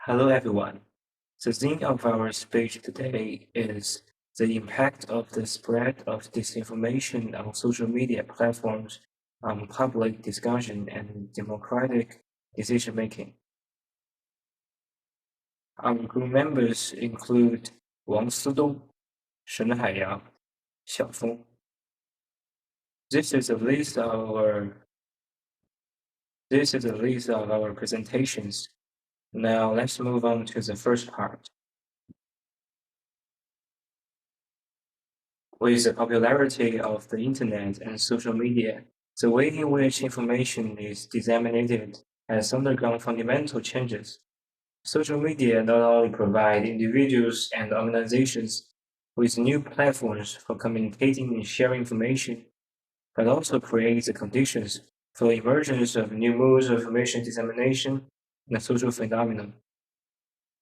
Hello, everyone. The theme of our speech today is the impact of the spread of disinformation on social media platforms on public discussion and democratic decision making. Our group members include Wang, Sheng, HaiYang, Xiao, Feng. This is a list of our presentations. Now let's move on to the first part. With the popularity of the internet and social media, the way in which information is disseminated has undergone fundamental changes. Social media not only provide individuals and organizations with new platforms for communicating and sharing information, but also creates the conditions for the emergence of new modes of information dissemination and social phenomenon.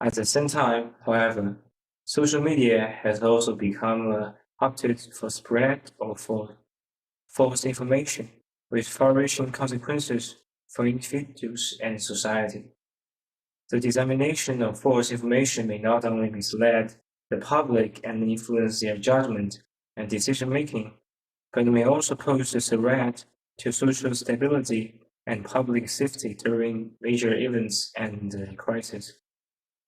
At the same time, however, social media has also become opted for spread or for false information with far-reaching consequences for individuals and society. The dissemination of false information may not only mislead the public and influence their judgment and decision-making, but may also pose a threat to social stability and public safety during major events and crises.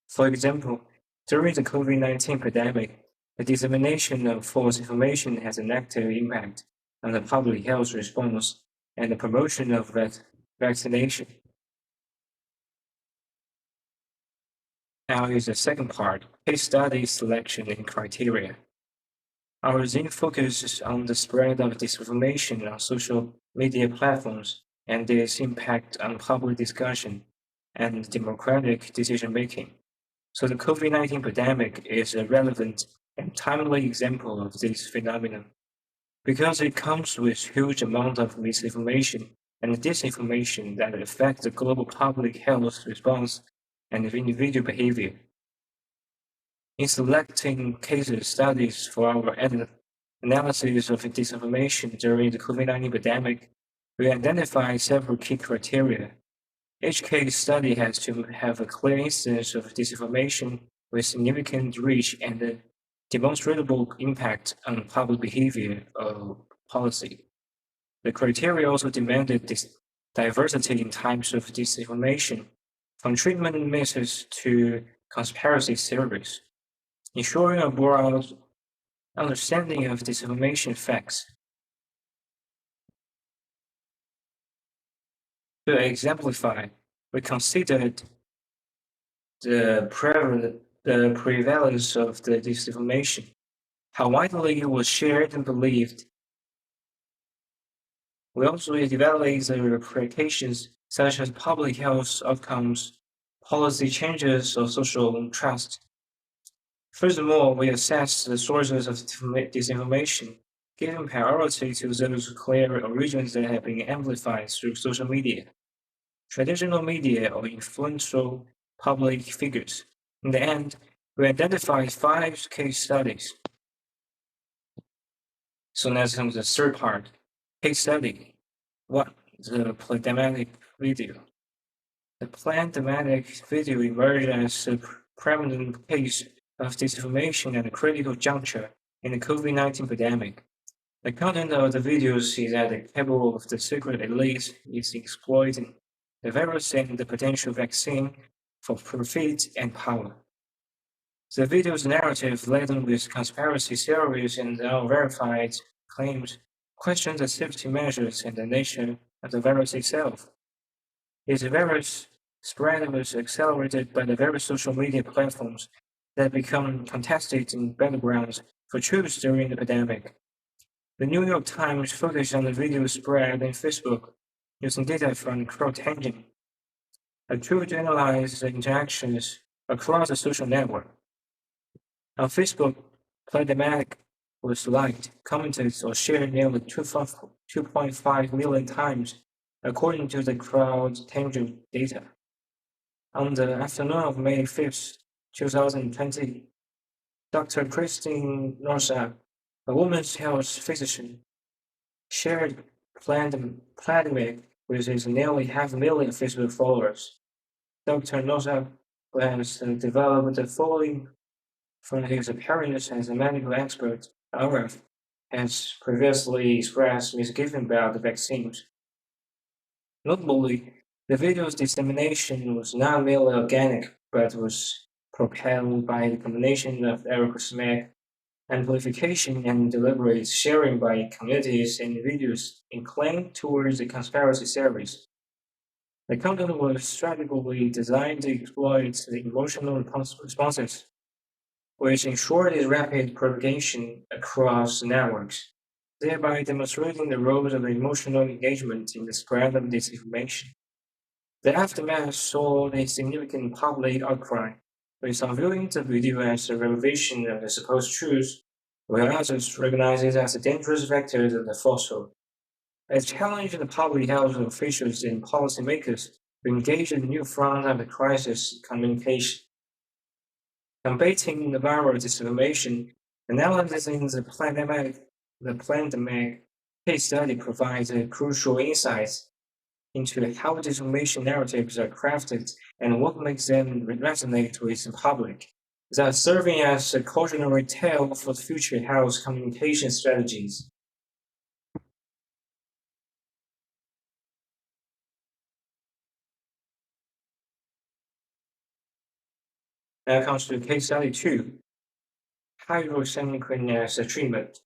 For example, during the COVID-19 pandemic, the dissemination of false information has a negative impact on the public health response and the promotion of vaccination. Now is the second part, case study selection and criteria. Our theme focuses on the spread of disinformation on social media platforms and its impact on public discussion and democratic decision-making. So the COVID-19 pandemic is a relevant and timely example of this phenomenon because it comes with huge amount of misinformation and disinformation that affect the global public health response and individual behavior. In selecting case studies for our analysis of disinformation during the COVID-19 pandemic, we identified several key criteria. Each case study has to have a clear instance of disinformation with significant reach and a demonstrable impact on public behavior or policy. The criteria also demanded diversity in types of disinformation, from treatment methods to conspiracy theories, ensuring a broad understanding of disinformation facts. To exemplify, we considered the prevalence of the disinformation, how widely it was shared and believed. We also evaluate the repercussions such as public health outcomes, policy changes, or social trust. Furthermore, we assess the sources of disinformation, giving priority to those clear origins that have been amplified through social media, traditional media, or influential public figures. In the end, we identified 5 case studies. So now comes the third part, case study. 1. The pandemic video. The pandemic video emerged as a prominent case of disinformation at a critical juncture in the COVID-19 pandemic. The content of the videos is that the cable of the secret elite is exploiting the virus and the potential vaccine for profit and power. The video's narrative, laden with conspiracy theories and unverified claims, question the safety measures and the nature of the virus itself. Its virus spread was accelerated by the various social media platforms that become contested in battlegrounds for truth during the pandemic. The New York Times focused on the video spread in Facebook using data from CrowdTangent, a tool to analyze the interactions across the social network. On Facebook, pandemic was liked, commented, or shared nearly 2.5 million times, according to the CrowdTangent data. On the afternoon of May 5, 2020, Dr. Christine Norsap, a women's health physician, shared pandemic with his nearly 500,000 Facebook followers. Dr. Norsap who has developed a following from his appearance as a medical expert, however, has previously expressed misgiving about the vaccines. Notably, the video's dissemination was not merely organic, but was propelled by the combination of algorithmic amplification and deliberate sharing by communities and individuals inclined towards the conspiracy theories. The content was strategically designed to exploit the emotional responses, which ensured its rapid propagation across networks, thereby demonstrating the role of emotional engagement in the spread of disinformation. The aftermath saw a significant public outcry, with some viewing the video as a revelation of the supposed truth, while others recognize it as a dangerous vector of the falsehood. It challenged the public health officials and policymakers to engage in a new front of the crisis communication. Combating the viral disinformation, analyzing the pandemic case study provides crucial insights into how disinformation narratives are crafted and what makes them resonate with the public, thus serving as a cautionary tale for future health communication strategies. Now comes to case study 2, hydroxychloroquine as a treatment.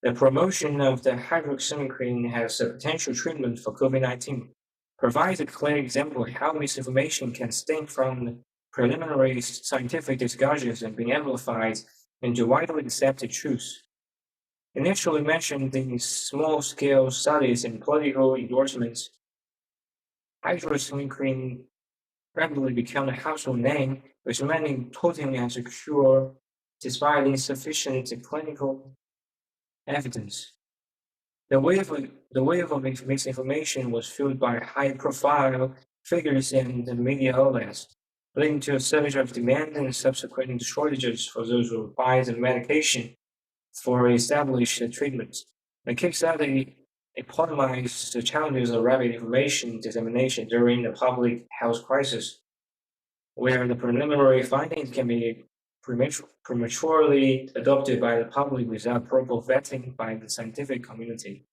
The promotion of the hydroxychloroquine as a potential treatment for COVID-19 provides a clear example of how misinformation can stem from preliminary scientific discussions and being amplified into widely accepted truths. Initially mentioned in small-scale studies and political endorsements, hydroxychloroquine rapidly became a household name, with many touting as a cure despite insufficient clinical evidence. The wave of misinformation was fueled by high-profile figures in the media outlets, leading to a surge of demand and subsequent shortages for those who buy the medication for established treatments. The case study epitomized the challenges of rapid information dissemination during the public health crisis, where the preliminary findings can be prematurely adopted by the public without proper vetting by the scientific community.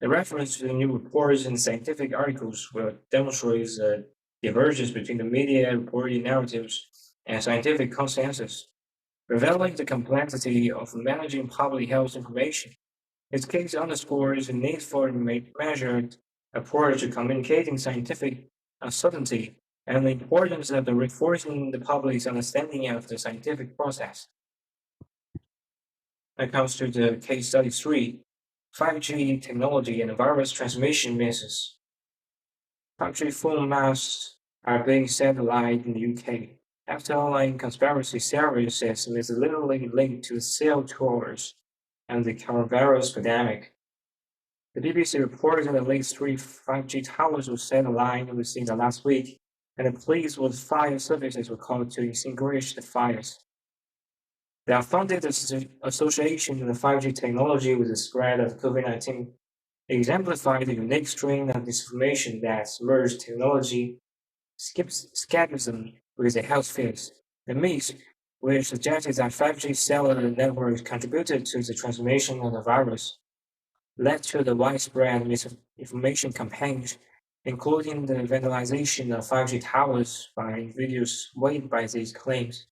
The reference to the new reports and scientific articles will demonstrate the divergence between the media reporting narratives and scientific consensus, revealing the complexity of managing public health information. Its case underscores the need for a measured approach to communicating scientific uncertainty and the importance of reinforcing the public's understanding of the scientific process. When it comes to the case study 3, 5G technology and virus transmission methods. 5G phone masts are being set alight in the UK after online conspiracy theories as it is literally linked to cell towers and the coronavirus pandemic. The BBC reported that at least three 5G towers were set alight within the last week, and the police with fire services were called to extinguish the fires. The unfounded association of the 5G technology with the spread of COVID-19 exemplified the unique strain of disinformation that merged technology skepticism with the health fears. The myth, which suggested that 5G cellular networks contributed to the transmission of the virus, led to the widespread misinformation campaigns, including the vandalization of 5G towers by individuals swayed by these claims.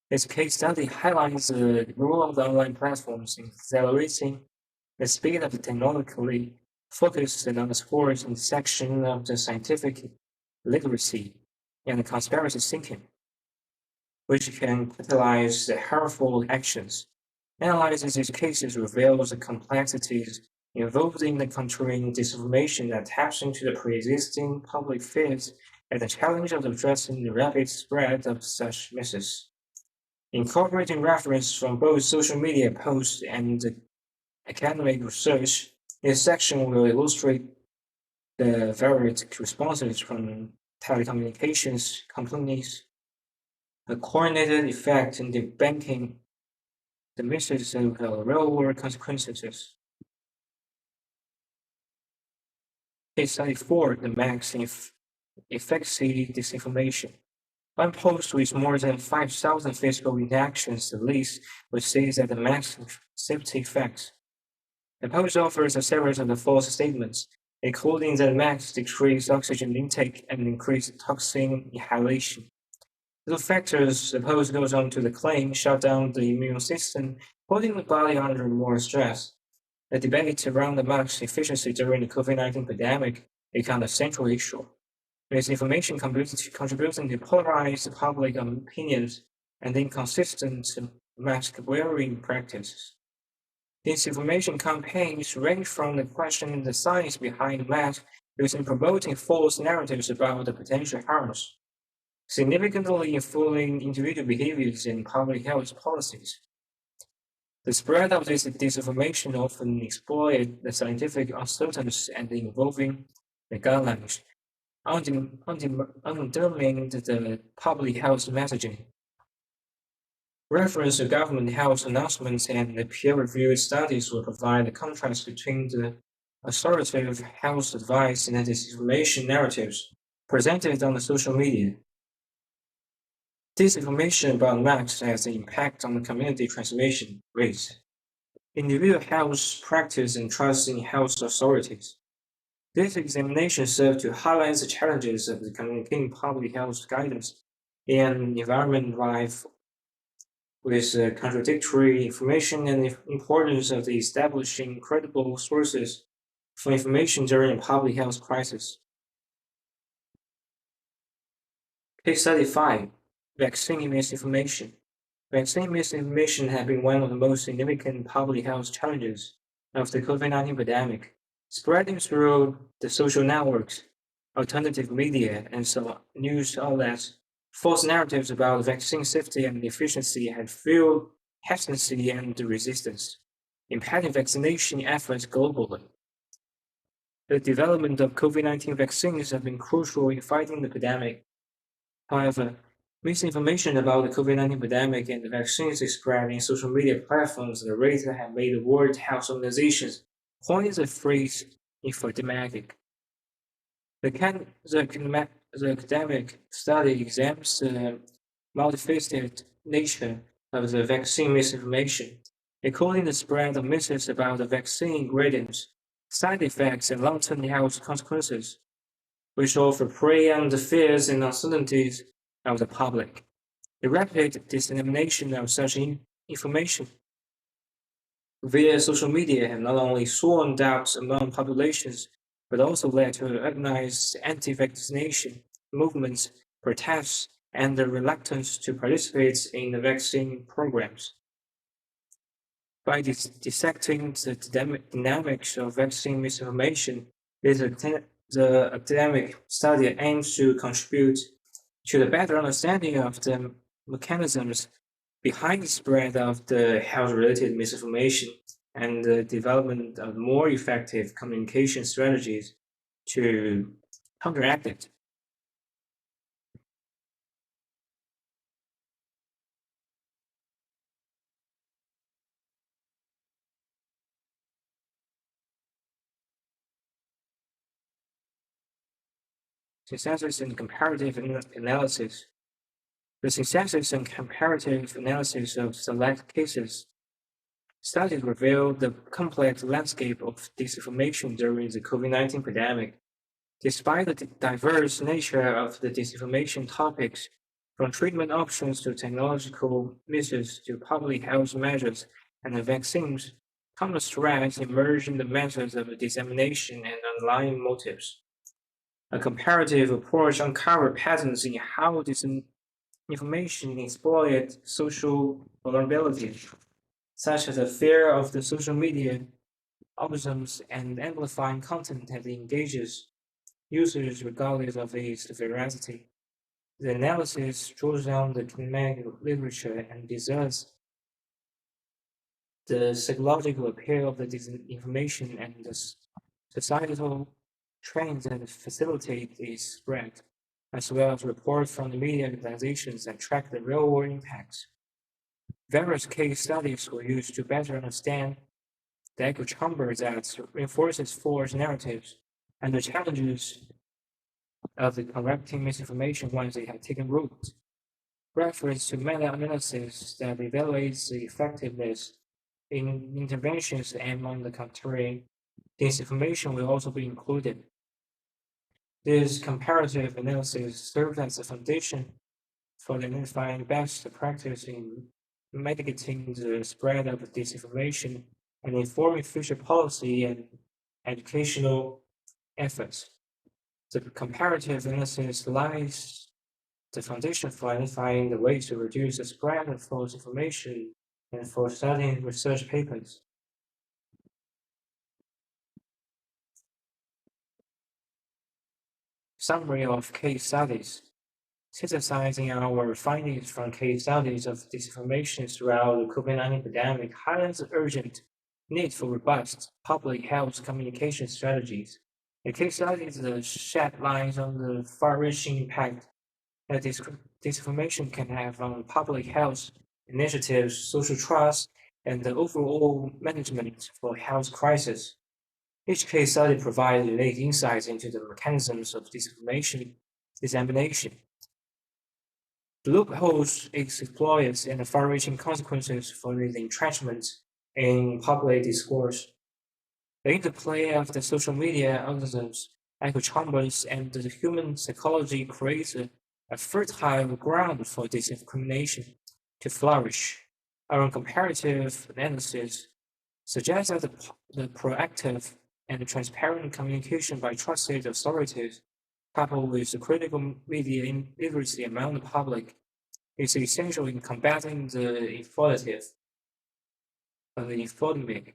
This case study highlights the role of the online platforms in accelerating the speed of the technologically focused and underscores intersection of the scientific literacy and conspiracy thinking, which can catalyze the harmful actions. Analyzing these cases reveals the complexities involved in the countering disinformation that taps into the pre-existing public fears and the challenge of addressing the rapid spread of such messages. Incorporating reference from both social media posts and academic research, this section will illustrate the varied responses from telecommunications companies, the coordinated effect in debunking the messages of real-world consequences. Case study 4, the max efficacy disinformation. One post with more than 5,000 physical reactions at least would say that the mask safety effects. The post offers a series of the false statements, including that masks decrease oxygen intake and increase toxin inhalation. The factors the post goes on to the claim shut down the immune system, putting the body under more stress. The debate around the mask's efficiency during the COVID-19 pandemic became a central issue. Misinformation contributing to polarized public opinions and inconsistent mask wearing practices. Disinformation campaigns range from the questioning the science behind masks to promoting false narratives about the potential harms, significantly influencing individual behaviors and public health policies. The spread of this disinformation often exploits the scientific uncertainty and involving the guidelines, undermining the public health messaging. Reference to government health announcements and the peer-reviewed studies will provide the contrast between the authoritative health advice and the disinformation narratives presented on the social media. Disinformation about masks has an impact on the community transmission rates, individual health practice, and trust in health authorities. This examination serves to highlight the challenges of communicating public health guidance in an environment rife with contradictory information and the importance of establishing credible sources for information during a public health crisis. Case study 5. Vaccine misinformation. Vaccine misinformation has been one of the most significant public health challenges of the COVID-19 pandemic, spreading through the social networks, alternative media, and some news outlets. False narratives about vaccine safety and efficiency have fueled hesitancy and resistance, impacting vaccination efforts globally. The development of COVID-19 vaccines has been crucial in fighting the pandemic. However, misinformation about the COVID-19 pandemic and the vaccines is spread in social media platforms at a rate that have made the World Health Organization coin the phrase infodemic. The academic study examines the multifaceted nature of the vaccine misinformation, including the spread of myths about the vaccine ingredients, side effects, and long-term health consequences, which often prey on the fears and uncertainties of the public. The rapid dissemination of such information via social media have not only sown doubts among populations, but also led to organized anti-vaccination movements, protests, and the reluctance to participate in the vaccine programs. By dissecting the dynamics of vaccine misinformation, the academic study aims to contribute to the better understanding of the mechanisms behind the spread of the health-related misinformation and the development of more effective communication strategies to counteract it. Synthesis and comparative analysis. The synthesis and comparative analysis of select cases studies reveal the complex landscape of disinformation during the COVID-19 pandemic. Despite the diverse nature of the disinformation topics, from treatment options to technological misses to public health measures and the vaccines, common threads emerge in the methods of dissemination and underlying motives. A comparative approach uncovered patterns in how disinformation exploited social vulnerability, such as the fear of the social media algorithms and amplifying content that engages users regardless of its veracity. The analysis draws on the economic literature and discerns the psychological appeal of the disinformation and the societal trends that facilitate its spread, as well as reports from the media organizations that track the real-world impacts. Various case studies were used to better understand the echo chamber that reinforces false narratives and the challenges of the correcting misinformation once they have taken root. Reference to meta-analysis that evaluates the effectiveness in interventions among the countering disinformation will also be included. This comparative analysis serves as a foundation for identifying best practice in mitigating the spread of disinformation and informing future policy and educational efforts. The comparative analysis lies the foundation for identifying the ways to reduce the spread of false information and for studying research papers. Summary of case studies. Synthesizing our findings from case studies of disinformation throughout the COVID-19 pandemic highlights the urgent need for robust public health communication strategies. The case studies shed light on the far-reaching impact that disinformation can have on public health initiatives, social trust, and the overall management for health crisis. Each case study provides unique insights into the mechanisms of disinformation dissemination, the loopholes it exploits, and the far-reaching consequences for the entrenchment in public discourse. The interplay of the social media algorithms, echo chambers, and the human psychology creates a fertile ground for disinformation to flourish. Our comparative analysis suggests that the proactive and transparent communication by trusted authorities, coupled with the critical media literacy among the public, is essential in combating the infodemic.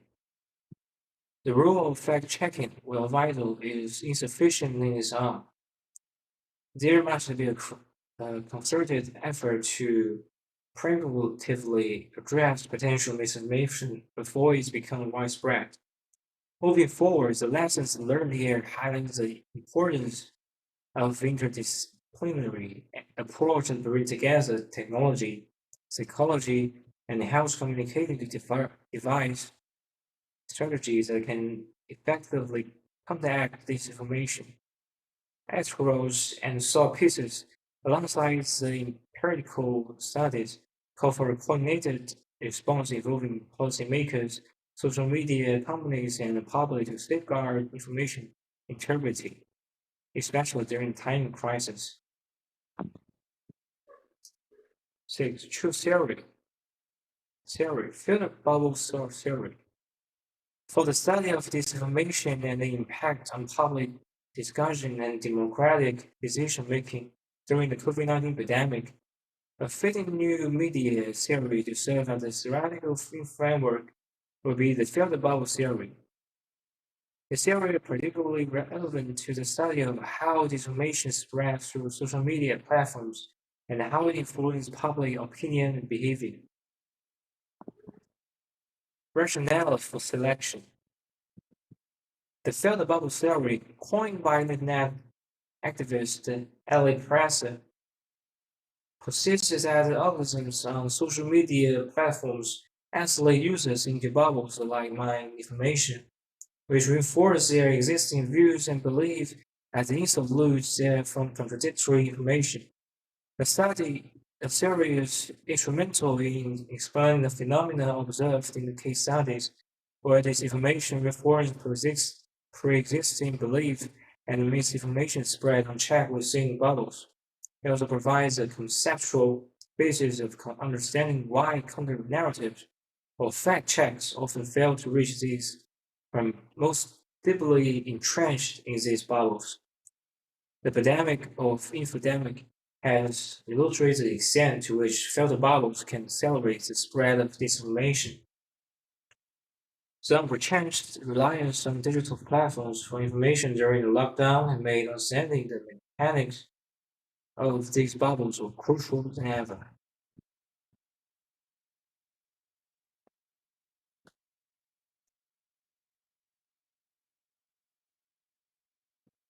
The role of fact-checking, while vital, is insufficient in its own. There must be a concerted effort to preemptively address potential misinformation before it becomes widespread. Moving forward, the lessons learned here highlight the importance of interdisciplinary approach and bring together technology, psychology, and health communicating device strategies that can effectively counteract disinformation. Articles and thought pieces, alongside the empirical studies, call for a coordinated response involving policymakers, social media companies, and the public to safeguard information integrity, especially during time of crisis. 6. True theory. Filter bubble theory. For the study of disinformation and the impact on public discussion and democratic decision-making during the COVID-19 pandemic, a fitting new media theory to serve as a theoretical framework will be the filter bubble theory. The theory is particularly relevant to the study of how disinformation spreads through social media platforms and how it influences public opinion and behavior. Rationale for selection. The filter bubble theory, coined by the net activist Alex Presser, persists that algorithms on social media platforms isolate users into bubbles like mine information, which reinforce their existing views and beliefs as excludes them from contradictory information. The theory is instrumental in explaining the phenomena observed in the case studies, where disinformation reinforces pre-existing belief and misinformation spread unchecked within bubbles. It also provides a conceptual basis of understanding why counter-narratives or fact checks often fail to reach these are most deeply entrenched in these bubbles. The pandemic of infodemic has illustrated the extent to which filter bubbles can accelerate the spread of disinformation. The unchanged reliance on digital platforms for information during the lockdown has made understanding the mechanics of these bubbles more crucial than ever.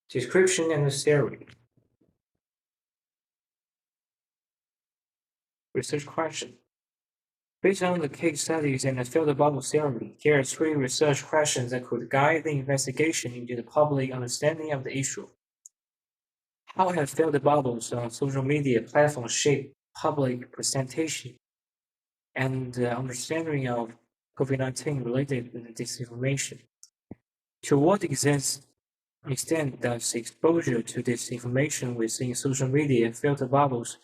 Description and theory. Research question. Based on the case studies and the filter bubble theory, here are 3 research questions that could guide the investigation into the public understanding of the issue. How have filter bubbles on social media platforms shaped public presentation, and understanding of COVID-19 related disinformation. To what extent does exposure to disinformation within social media filter bubbles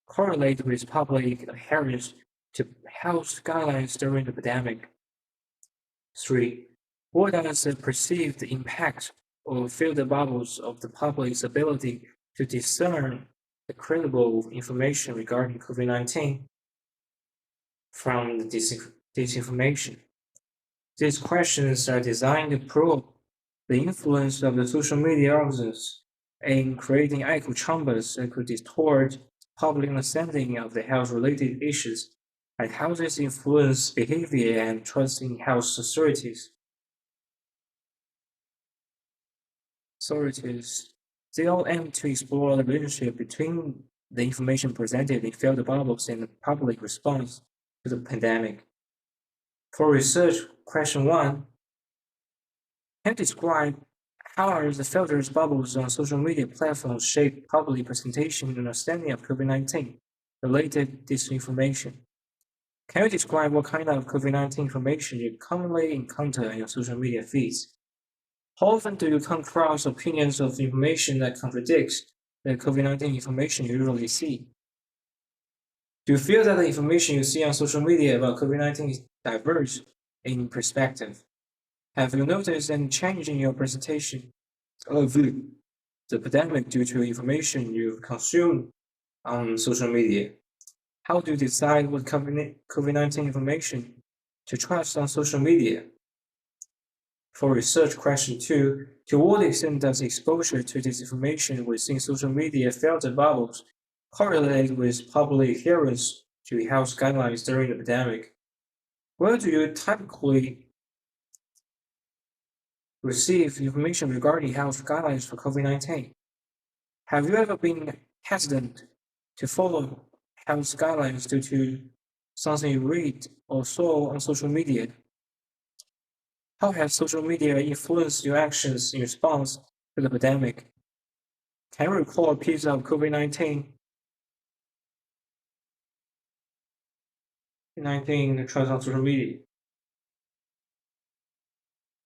correlate with public adherence to health guidelines during the pandemic? 3. What does the perceived impact of filter bubbles of the public's ability to discern the credible information regarding COVID-19 from the disinformation? These questions are designed to probe the influence of the social media algorithms in creating echo chambers that could distort public understanding of the health-related issues and how this influence behavior and trust in health authorities. They all aim to explore the relationship between the information presented in filter bubbles and the public response to the pandemic. For research, question 1, can you describe how are the filters bubbles on social media platforms shape public presentation and understanding of COVID-19 related disinformation? Can you describe what kind of COVID-19 information you commonly encounter in your social media feeds? How often do you come across opinions of information that contradicts the COVID-19 information you usually see? Do you feel that the information you see on social media about COVID-19 is diverse in perspective? Have you noticed any change in your presentation of the pandemic due to information you consume on social media? How do you decide what COVID-19 information to trust on social media? For research question 2, to what extent does exposure to disinformation within social media filter bubbles correlate with public adherence to health guidelines during the pandemic? Where do you typically receive information regarding health guidelines for COVID-19? Have you ever been hesitant to follow health guidelines due to something you read or saw on social media? How has social media influenced your actions in response to the pandemic? Can you recall a piece of COVID-19 trends on social media?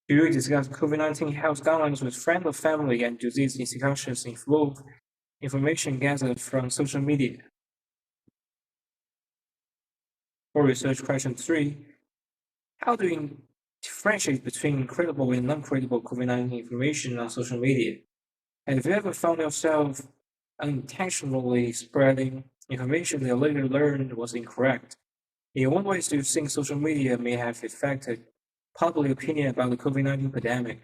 Do you discuss COVID-19 health guidelines with friends or family, and do these discussions involve information gathered from social media? For research question 3, how do you differentiate between credible and non-credible COVID-19 information on social media? Have you ever found yourself unintentionally spreading information that later learned was incorrect? In what ways do you think social media may have affected public opinion about the COVID-19 pandemic?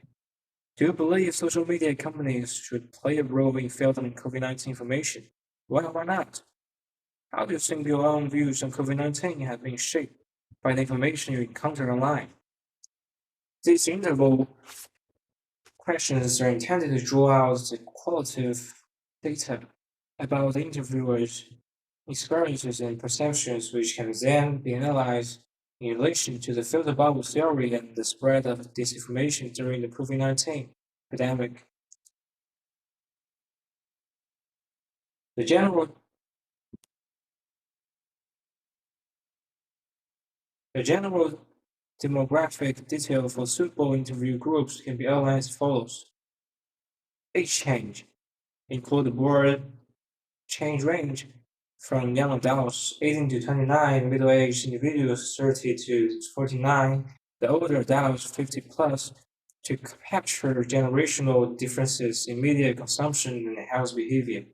Do you believe social media companies should play a role in filtering COVID-19 information? Why or why not? How do you think your own views on COVID-19 have been shaped by the information you encounter online? These interval questions are intended to draw out the qualitative data about the interviewer's experiences and perceptions, which can then be analyzed in relation to the filter bubble theory and the spread of disinformation during the COVID-19 pandemic. The general demographic detail for suitable interview groups can be outlined as follows. Age change include the broad change range from young adults 18 to 29, middle-aged individuals 30 to 49, the older adults 50 plus, to capture generational differences in media consumption and health behavior.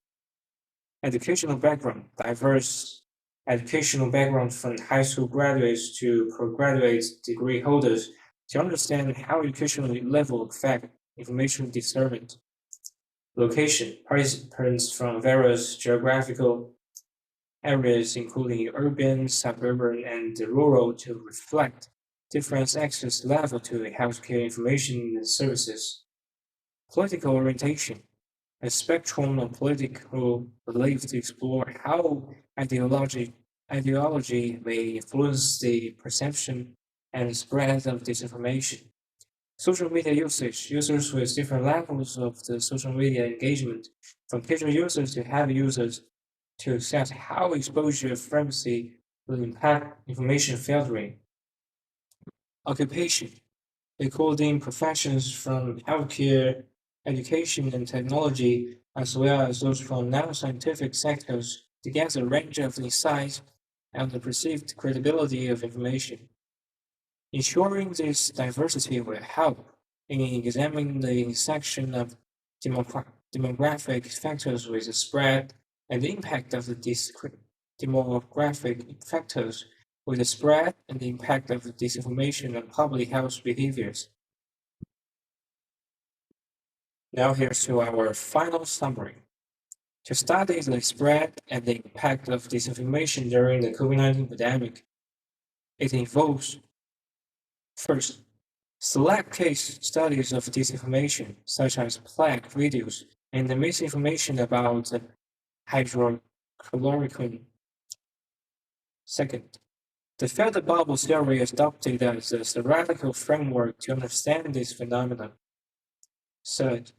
Educational background, diverse educational background from high school graduates to postgraduate degree holders to understand how educational level affect information discernment. Location, participants from various geographical areas including urban, suburban, and rural to reflect different access level to healthcare information and services. Political orientation, a spectrum of political beliefs to explore how ideology may influence the perception and spread of disinformation. Social media usage, users with different levels of the social media engagement, from casual users to heavy users, to assess how exposure frequency will impact information filtering. Occupation, including professions from healthcare, education, and technology, as well as those from non-scientific sectors, to get a range of insights and the perceived credibility of information. Ensuring this diversity will help in examining the intersection of demographic factors with the spread and the impact of the demographic factors with the spread and the impact of disinformation on public health behaviors. Now here's to our final summary. To study the spread and the impact of disinformation during the COVID-19 pandemic, it involves first, select case studies of disinformation, such as plague videos and the misinformation about hydrochloroquine. Second, the filter bubble theory is adopted as a theoretical framework to understand this phenomenon. Third,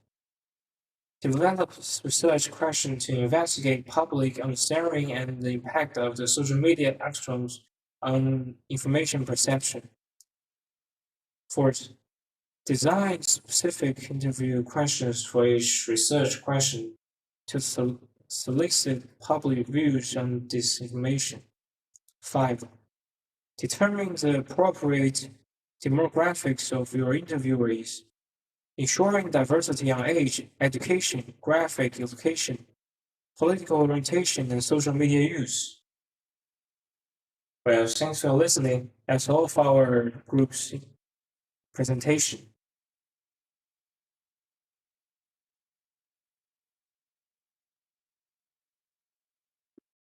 develop research questions to investigate public understanding and the impact of the social media platforms on information perception. Fourth, design specific interview questions for each research question to solicit public views on disinformation. 5. Determine the appropriate demographics of your interviewees, ensuring diversity on age, education, graphic education, political orientation, and social media use. Well, thanks for listening. That's all for our group's presentation.